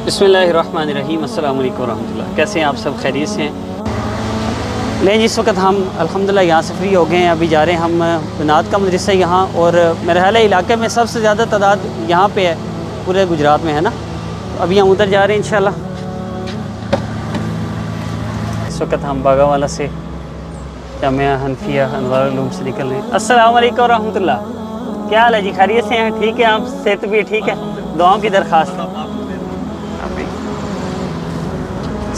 बिस्मिल्लाहिर्रहमानिर्रहीम, अस्सलाम वालेकुम रहमतुल्लाह। कैसे हैं आप सब? खैरियत से हैं? नहीं जी, इस वक्त हम अल्हम्दुलिल्लाह यहाँ से फ्री हो गए हैं। अभी जा रहे हैं हम बनात का मदरसा यहाँ, और मेरे ख्याल है इलाके में सबसे ज़्यादा तादाद यहाँ पे है पूरे गुजरात में, है ना। तो अभी हम उधर जा रहे हैं इंशाल्लाह। इस वक्त हम बागावाला से जामिया हनफिया अनवार उलूम से निकल रहे हैं। अस्सलाम वालेकुम रहमतुल्लाह। क्या हाल है जी? खैरियत से हैं? ठीक है, आप सेहत भी ठीक है? दुआओं की दरख्वास्त।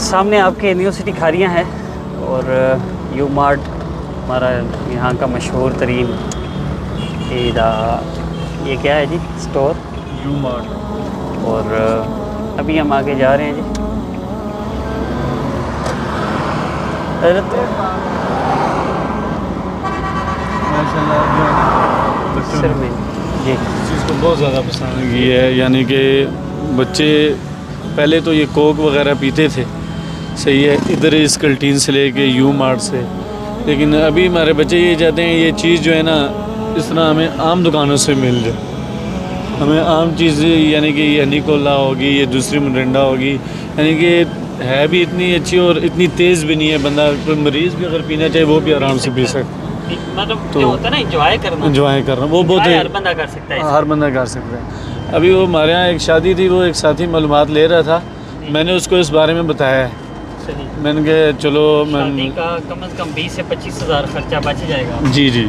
सामने आपके यूनिवर्सिटी खारियाँ है और यू मार्ट हमारा यहाँ का मशहूर तरीन ये क्या है जी? Store you mart. और अभी हम आगे जा रहे हैं जी। सर में जी इस चीज़ को बहुत ज़्यादा पसंद की है, यानी कि बच्चे पहले तो ये कोक वगैरह पीते थे, सही है, इधर इस कैंटीन से लेके यू मार्ट से, लेकिन अभी हमारे बच्चे ये चाहते हैं ये चीज़ जो है ना इस तरह हमें आम दुकानों से मिल जाए। हमें आम चीज़ यानी कि ये निकोला होगी, ये दूसरी मिरिंडा होगी, यानी कि है भी इतनी अच्छी और इतनी तेज़ भी नहीं है। बंदा कोई मरीज़ भी अगर पीना चाहे वो भी आराम से पी सकता है। मतलब तो जो होता है ना एंजॉय करना वो बहुत हर बंदा कर सकता है। हर बंदा कर सकता है। अभी वो हमारे यहाँ एक शादी थी, वो एक साथी मालूमात ले रहा था, मैंने उसको इस बारे में बताया है। सही। मैंने कहा चलो शादी का कम से कम 20 से 25 हज़ार खर्चा बच जाएगा। जी जी।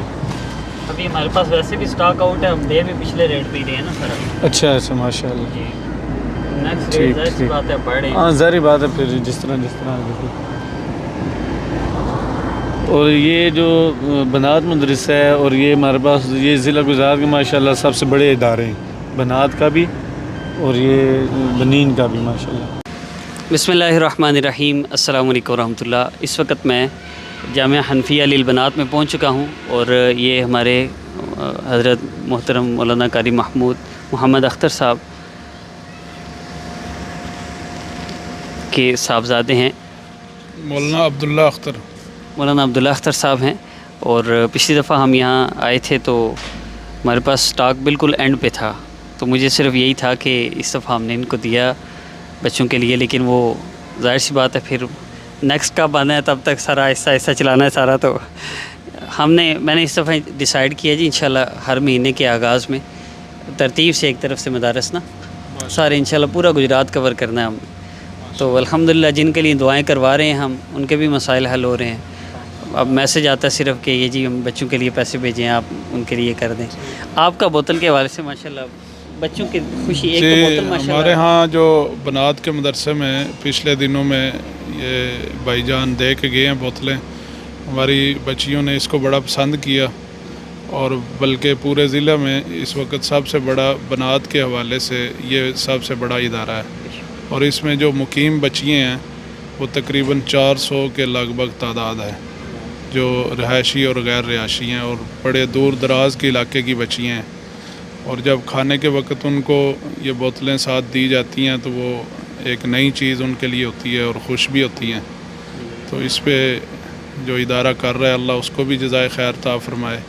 अभी हमारे पास वैसे भी स्टॉक आउट है, हम दे भी पिछले रेट पे ही रहे हैं ना सारा। अच्छा माशाल्लाह। जी, नेक्स्ट रेट जाहिर बात है बढ़े। हाँ ज़ाहिर बात है, फिर जिस तरह और ये जो बनात मदरसा है और ये हमारे पास ये ज़िला गुजरात के माशाल्लाह सबसे बड़े इदारे हैं, बनात का भी और ये बनीन का भी माशाल्लाह। बिस्मिल्लाहिर्रहमानिर्रहीम, अस्सलाम वालेकुम रहमतुल्लाह। इस वक्त मैं जामिया हनफिया लिल बनात में पहुंच चुका हूं और ये हमारे हज़रत मोहतरम मौलाना कारी महमूद मोहम्मद अख्तर साहब के साहबजादे हैं, मौलाना अब्दुल्ला अख्तर। मौलाना अब्दुल्ला अख्तर साहब हैं। और पिछली दफ़ा हम यहाँ आए थे तो हमारे पास स्टॉक बिल्कुल एंड पे था, तो मुझे सिर्फ यही था कि इस दफ़ा हमने इनको दिया बच्चों के लिए, लेकिन वो जाहिर सी बात है फिर नेक्स्ट कब आना है, तब तक सारा ऐसा ऐसा चलाना है सारा। तो मैंने इस दफ़ा डिसाइड किया जी इंशाल्लाह हर महीने के आगाज़ में तरतीब से एक तरफ से मदारस ना सारे इंशाल्लाह पूरा गुजरात कवर करना है हम। तो अल्हम्दुलिल्लाह जिनके लिए दुआएं करवा रहे हैं हम, उनके भी मसाइल हल हो रहे हैं। अब मैसेज आता है सिर्फ कि ये जी हम बच्चों के लिए पैसे भेजें, आप उनके लिए कर दें। आपका बोतल के हवाले से माशाल्लाह बच्चों की खुशी एक तो बोतल माशाल्लाह। हमारे यहाँ जो बनात के मदरसे में पिछले दिनों में ये भाईजान दे के गए हैं बोतलें, हमारी बच्चियों ने इसको बड़ा पसंद किया और बल्कि पूरे ज़िले में इस वक्त सबसे बड़ा बनात के हवाले से ये सबसे बड़ा इदारा है। और इसमें जो मुकीम बच्चियाँ हैं वो तकरीबन 400 के लगभग तादाद है, जो रहायशी और गैर रहायशी हैं और बड़े दूर दराज के इलाके की बच्चियाँ हैं। और जब खाने के वक्त उनको ये बोतलें साथ दी जाती हैं तो वो एक नई चीज़ उनके लिए होती है और खुश भी होती हैं। तो इस पे जो इदारा कर रहा है अल्लाह उसको भी जज़ाए खैर अता फ़रमाए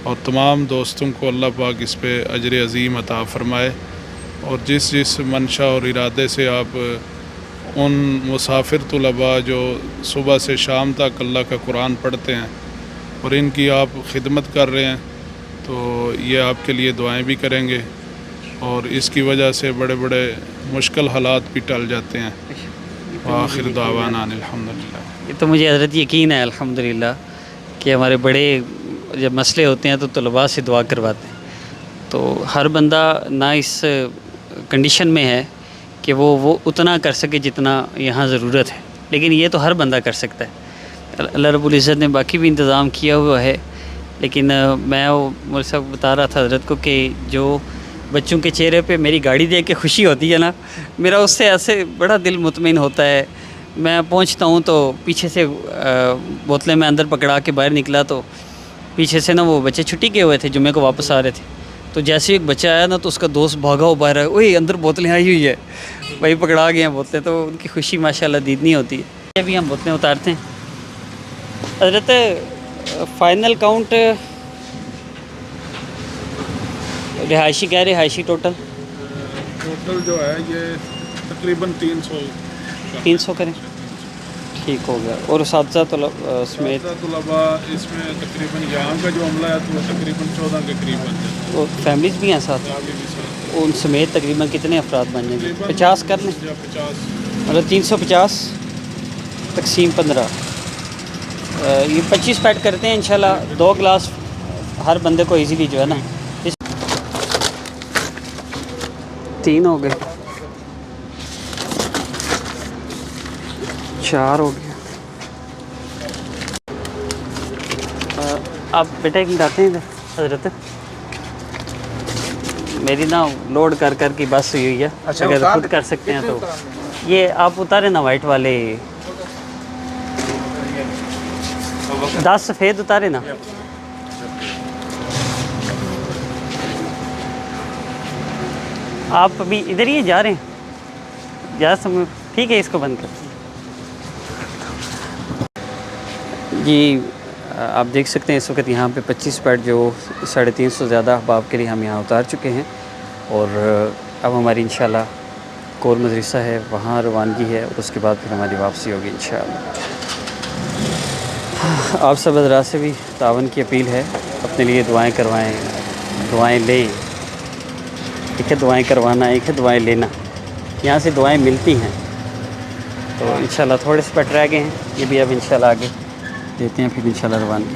और तमाम दोस्तों को अल्लाह पाक इस पे अजर अज़ीम अता फ़रमाए। और जिस मंशा और इरादे से आप उन मुसाफिर तलबा जो सुबह से शाम तक अल्लाह का कुरान पढ़ते हैं और इनकी आप खिदमत कर रहे हैं, तो ये आपके लिए दुआएं भी करेंगे और इसकी वजह से बड़े बड़े मुश्किल हालात भी टल जाते हैं। आखिर दावाना अल्हम्दुलिल्लाह। ये तो मुझे हज़रत यकीन है अल्हम्दुलिल्लाह कि हमारे बड़े जब मसले होते हैं तो तलबा से दुआ करवाते हैं। तो हर बंदा ना इस कंडीशन में है कि वो उतना कर सके जितना यहाँ ज़रूरत है, लेकिन ये तो हर बंदा कर सकता है। अल्लाह रब्बुल इज़्ज़त ने बाकी भी इंतज़ाम किया हुआ है, लेकिन मैं वो मुझे सब बता रहा था हज़रत को कि जो बच्चों के चेहरे पे मेरी गाड़ी देख के खुशी होती है ना, मेरा उससे ऐसे बड़ा दिल मुतमईन होता है। मैं पहुँचता हूँ तो पीछे से बोतलें मैं अंदर पकड़ा के बाहर निकला तो पीछे से ना वो बच्चे छुट्टी किए हुए थे, जुम्मे को वापस आ रहे थे। तो जैसे एक बच्चा आया ना तो उसका दोस्त भागा हो बाहर है, ओए अंदर बोतलें आई हुई है, भाई पकड़ा गए हैं बोतलें। तो उनकी खुशी माशाल्लाह दीदनी होती है। अभी हम बोतलें उतारते हैं। हज़रत फ़ाइनल काउंट रिहायशी क्या है, रिहायशी टोटल जो है ये तकरीबन 300 300 करें, ठीक हो गया। और सातजा समेत तलबा इसमें तकरीबन यहाँ का जो अमला है तो तकरीबन 14 के करीब बन जाता और फैमिलीज भी हैं साथ, है अभी भी साथ उन समेत तकरीबन कितने अफराद बन जाएंगे? 50 कर लें, या 50 मतलब 350 तकसीम 15, ये 25 पैट करते हैं इंशाल्लाह। 2 गिलास हर बंदे को इजीली जो है ना, 3 हो गए, 4 हो गया। आप बेटा एक मिनट आते हैं इधर हजरत, मेरी ना लोड कर कर की बस हुई है। अगर खुद कर सकते हैं तो ये आप उतारे ना वाइट वाले 10 सफ़ेद उतारे ना। आप अभी इधर ही जा रहे हैं, ज़्यादा समय ठीक है, इसको बंद कर जी। आप देख सकते हैं इस वक्त यहाँ पे 25 पैट जो 350 ज़्यादा अहबाब के लिए हम यहाँ उतार चुके हैं। और अब हमारी इंशाल्लाह कोर मदरसा है वहाँ रवानगी है, और उसके बाद फिर हमारी वापसी होगी इंशाल्लाह। आप सब हज़रात से भी तावन की अपील है, अपने लिए दुआएं करवाएं, दुआएं लें। एक है दुआएं करवाना, एक है दुआएं लेना, यहाँ से दुआएं मिलती हैं। तो इंशाल्लाह थोड़े से पैट रह गए हैं, ये भी अब इंशाल्लाह आगे देते हैं, फिर इंशाल्लाह रवानगी।